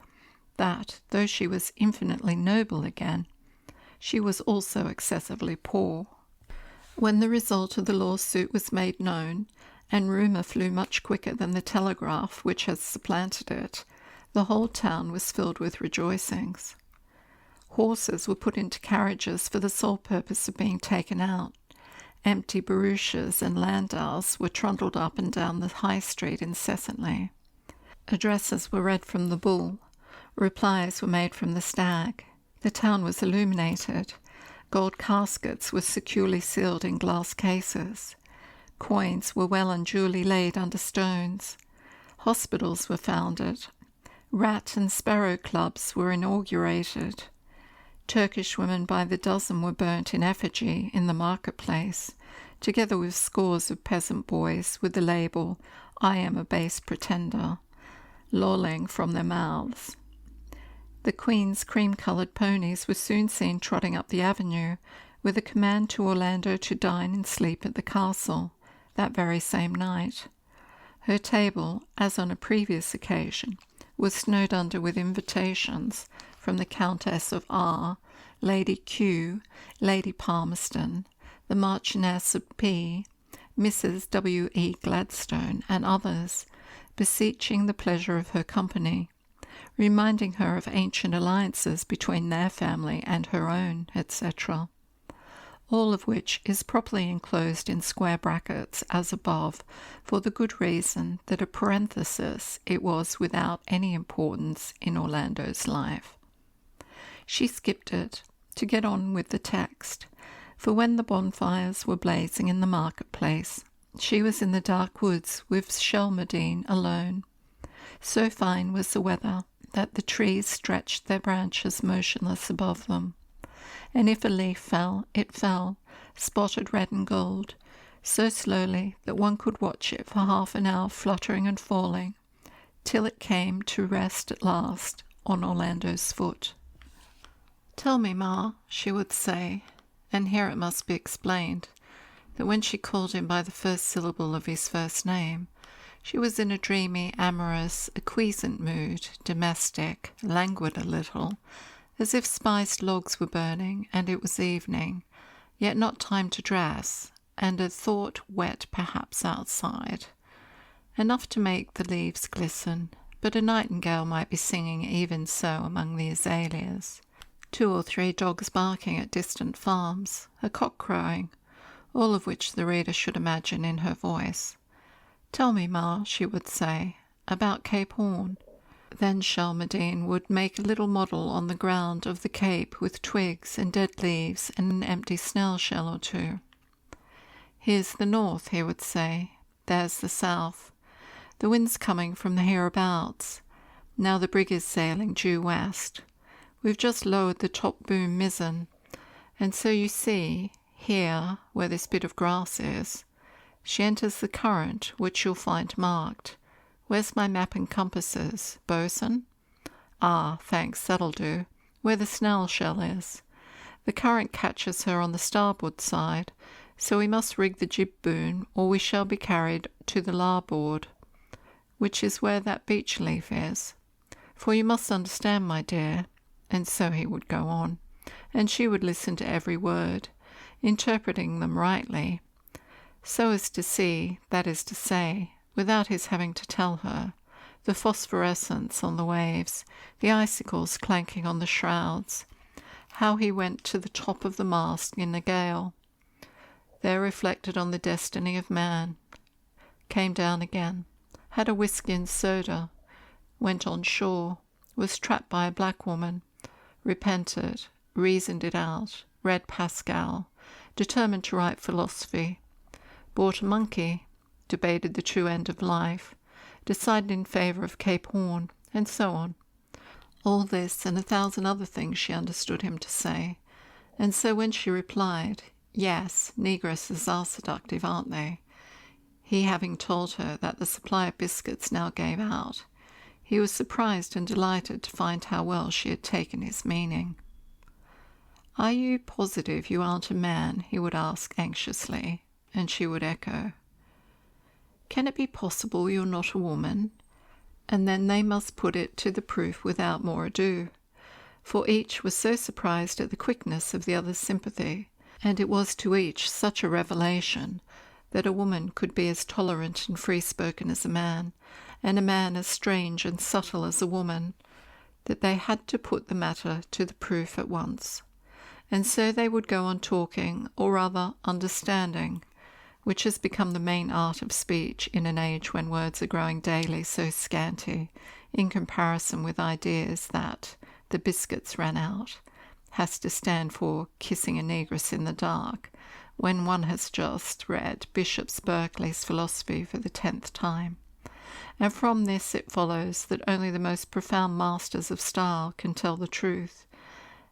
[SPEAKER 1] that, though she was infinitely noble again, she was also excessively poor. When the result of the lawsuit was made known, and rumour flew much quicker than the telegraph which has supplanted it, the whole town was filled with rejoicings. Horses were put into carriages for the sole purpose of being taken out. Empty barouches and landaus were trundled up and down the high street incessantly. Addresses were read from the Bull. Replies were made from the Stag. The town was illuminated. Gold caskets were securely sealed in glass cases. Coins were well and duly laid under stones. Hospitals were founded. Rat and sparrow clubs were inaugurated. Turkish women by the dozen were burnt in effigy in the marketplace, together with scores of peasant boys with the label, "I am a base pretender," lolling from their mouths. The Queen's cream-coloured ponies were soon seen trotting up the avenue, with a command to Orlando to dine and sleep at the castle that very same night. Her table, as on a previous occasion, was snowed under with invitations from the Countess of R, Lady Q, Lady Palmerston, the Marchioness of P, Mrs. W. E. Gladstone, and others, beseeching the pleasure of her company, reminding her of ancient alliances between their family and her own, etc., all of which is properly enclosed in square brackets as above, for the good reason that a parenthesis it was without any importance in Orlando's life. She skipped it to get on with the text, for when the bonfires were blazing in the marketplace, she was in the dark woods with Shelmardine alone. So fine was the weather that the trees stretched their branches motionless above them, and if a leaf fell, it fell, spotted red and gold, so slowly that one could watch it for half an hour fluttering and falling, till it came to rest at last on Orlando's foot. "Tell me, Ma," she would say, and here it must be explained that when she called him by the first syllable of his first name, she was in a dreamy, amorous, acquiescent mood, domestic, languid a little, as if spiced logs were burning and it was evening, yet not time to dress, and a thought wet perhaps outside, enough to make the leaves glisten, but a nightingale might be singing even so among the azaleas, 2 or 3 dogs barking at distant farms, a cock crowing, all of which the reader should imagine in her voice. "Tell me, Ma," she would say, "about Cape Horn." Then Shelmardine would make a little model on the ground of the cape with twigs and dead leaves and an empty snail shell or 2. "Here's the north," he would say. "There's the south. The wind's coming from the hereabouts. Now the brig is sailing due west. We've just lowered the top boom mizzen, and so you see, here, where this bit of grass is, she enters the current, which you'll find marked. Where's my map and compasses, bosun? Ah, thanks, that'll do. Where the snail shell is. The current catches her on the starboard side, so we must rig the jib boom, or we shall be carried to the larboard, which is where that beech leaf is. For you must understand, my dear," and so he would go on, and she would listen to every word, interpreting them rightly, so as to see, that is to say, without his having to tell her, the phosphorescence on the waves, the icicles clanking on the shrouds, how he went to the top of the mast in a gale, there reflected on the destiny of man, came down again, had a whisky and soda, went on shore, was trapped by a black woman, repented, reasoned it out, read Pascal, determined to write philosophy, bought a monkey, debated the true end of life, decided in favour of Cape Horn, and so on. All this and 1,000 other things she understood him to say, and so when she replied, "Yes, negresses are seductive, aren't they?" he having told her that the supply of biscuits now gave out, he was surprised and delighted to find how well she had taken his meaning. "Are you positive you aren't a man?" he would ask anxiously, and she would echo, "Can it be possible you're not a woman?" And then they must put it to the proof without more ado, for each was so surprised at the quickness of the other's sympathy, and it was to each such a revelation that a woman could be as tolerant and free-spoken as a man, and a man as strange and subtle as a woman, that they had to put the matter to the proof at once. And so they would go on talking, or rather understanding, which has become the main art of speech in an age when words are growing daily so scanty in comparison with ideas that, the biscuits ran out, has to stand for kissing a negress in the dark, when one has just read Bishop Berkeley's philosophy for the 10th time. And from this it follows that only the most profound masters of style can tell the truth,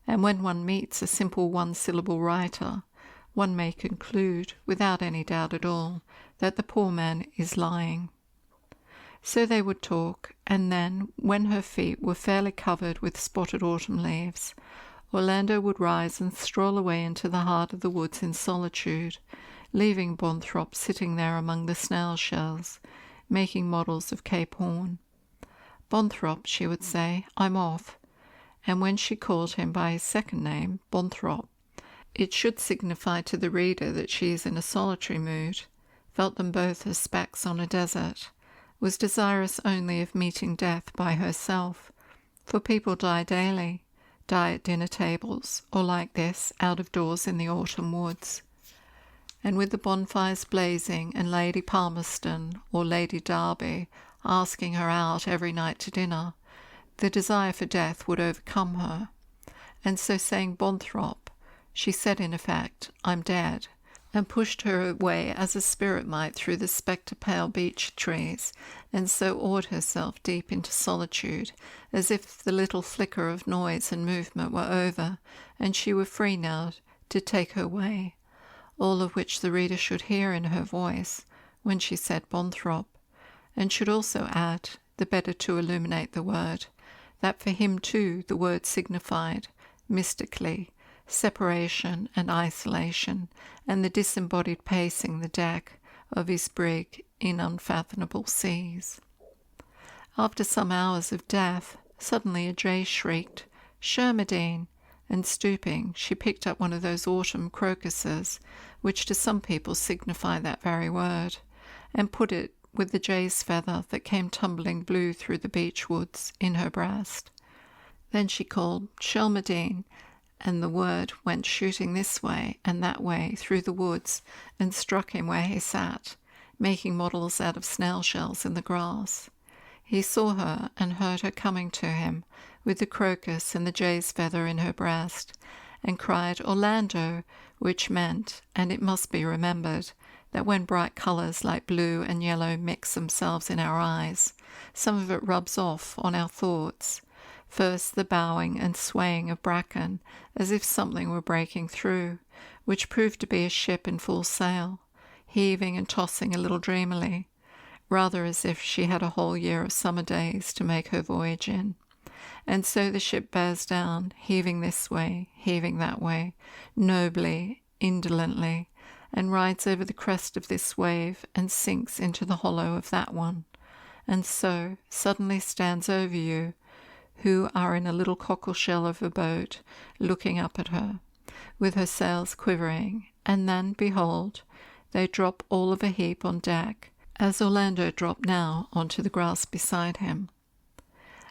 [SPEAKER 1] and when one meets a simple one-syllable writer, one may conclude, without any doubt at all, that the poor man is lying. So they would talk, and then, when her feet were fairly covered with spotted autumn leaves, Orlando would rise and stroll away into the heart of the woods in solitude, leaving Bonthrop sitting there among the snail shells, making models of Cape Horn. "Bonthrop," she would say, "I'm off." And when she called him by his second name, Bonthrop, it should signify to the reader that she is in a solitary mood, felt them both as specks on a desert, was desirous only of meeting death by herself, For people die daily, die at dinner tables, or like this, out of doors in the autumn woods. And with the bonfires blazing and Lady Palmerston or Lady Derby asking her out every night to dinner, the desire for death would overcome her. And so saying Bonthrop, she said in effect, "I'm dead," and pushed her away as a spirit might through the spectre-pale beech trees, and so awed herself deep into solitude, as if the little flicker of noise and movement were over, and she were free now to take her way, all of which the reader should hear in her voice when she said Bonthrop, and should also add, the better to illuminate the word, that for him too the word signified, mystically, separation and isolation, and the disembodied pacing the deck of his brig in unfathomable seas. After some hours of death, suddenly a jay shrieked, "Shermidine!" and stooping, she picked up one of those autumn crocuses, which to some people signify that very word, and put it, with the jay's feather that came tumbling blue through the beech woods, in her breast. Then she called, "Shelmardine," and the word went shooting this way and that way through the woods and struck him where he sat, making models out of snail shells in the grass. He saw her and heard her coming to him, with the crocus and the jay's feather in her breast, and cried "Orlando," which meant, and it must be remembered, that when bright colours like blue and yellow mix themselves in our eyes, some of it rubs off on our thoughts. First the bowing and swaying of bracken, as if something were breaking through, which proved to be a ship in full sail, heaving and tossing a little dreamily, rather as if she had a whole year of summer days to make her voyage in. And so the ship bears down, heaving this way, heaving that way, nobly, indolently, and rides over the crest of this wave and sinks into the hollow of that one, and so suddenly stands over you, who are in a little cockle-shell of a boat, looking up at her, with her sails quivering, and then, behold, they drop all of a heap on deck, as Orlando dropped now onto the grass beside him.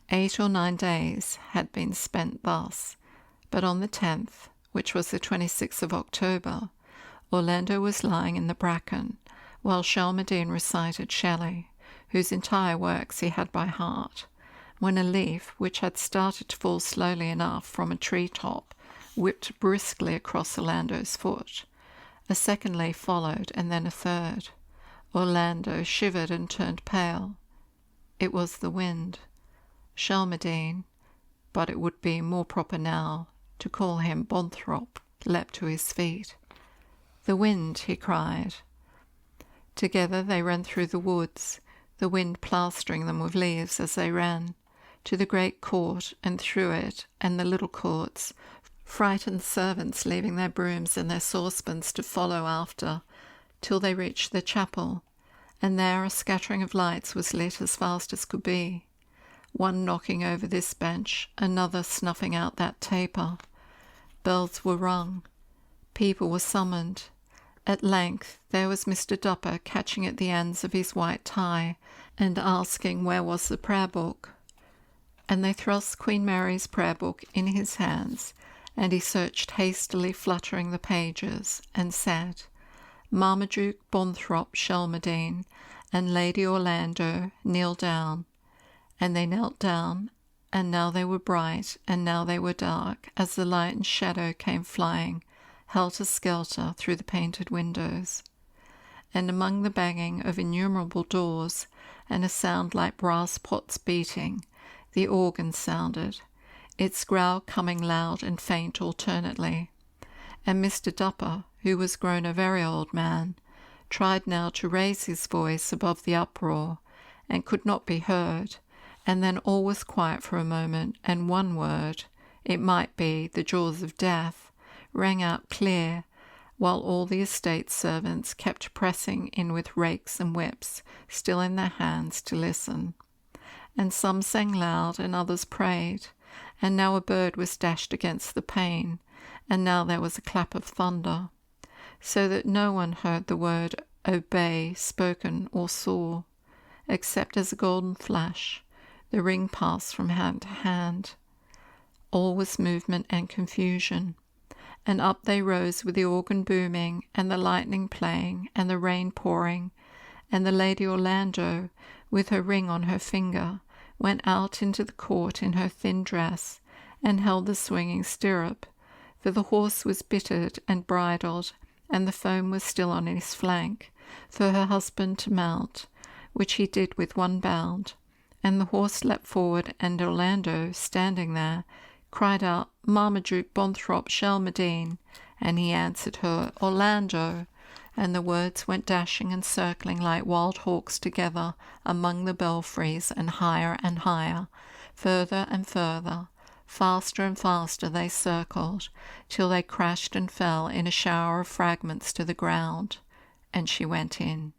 [SPEAKER 1] 8 or 9 days had been spent thus, but on the 10th, which was the 26th of October, Orlando was lying in the bracken, while Shelmardine recited Shelley, whose entire works he had by heart, when a leaf, which had started to fall slowly enough from a tree-top, whipped briskly across Orlando's foot. A second leaf followed, and then a third. Orlando shivered and turned pale. It was the wind. Shelmardine, but it would be more proper now to call him Bonthrop, leapt to his feet. "The wind!" he cried. Together they ran through the woods, the wind plastering them with leaves as they ran, to the great court and through it and the little courts, frightened servants leaving their brooms and their saucepans to follow after, till they reached the chapel, and there a scattering of lights was lit as fast as could be, one knocking over this bench, another snuffing out that taper. Bells were rung, people were summoned. At length there was Mr. Dupper catching at the ends of his white tie, and asking where was the prayer book. And they thrust Queen Mary's prayer book in his hands, and he searched hastily, fluttering the pages, and said, "Marmaduke Bonthrop Shelmardine and Lady Orlando, kneel down." And they knelt down, and now they were bright, and now they were dark, as the light and shadow came flying, helter-skelter, through the painted windows. And among the banging of innumerable doors, and a sound like brass pots beating, the organ sounded, its growl coming loud and faint alternately, and Mr. Dupper, who was grown a very old man, tried now to raise his voice above the uproar, and could not be heard, and then all was quiet for a moment, and one word, it might be the jaws of death, rang out clear, while all the estate servants kept pressing in with rakes and whips still in their hands to listen. And some sang loud, and others prayed, and now a bird was dashed against the pane, and now there was a clap of thunder, so that no one heard the word obey spoken or saw, except as a golden flash, The ring passed from hand to hand. All was movement and confusion, and up they rose with the organ booming, and the lightning playing, and the rain pouring, and the Lady Orlando, with her ring on her finger, went out into the court in her thin dress, and held the swinging stirrup, for the horse was bitted and bridled, and the foam was still on his flank, for her husband to mount, which he did with one bound. And the horse leapt forward, and Orlando, standing there, cried out, Marmaduke Bonthrop Shelmardine, and he answered her, Orlando, and the words went dashing and circling like wild hawks together among the belfries, and higher, further and further, faster and faster they circled, till they crashed and fell in a shower of fragments to the ground, and she went in.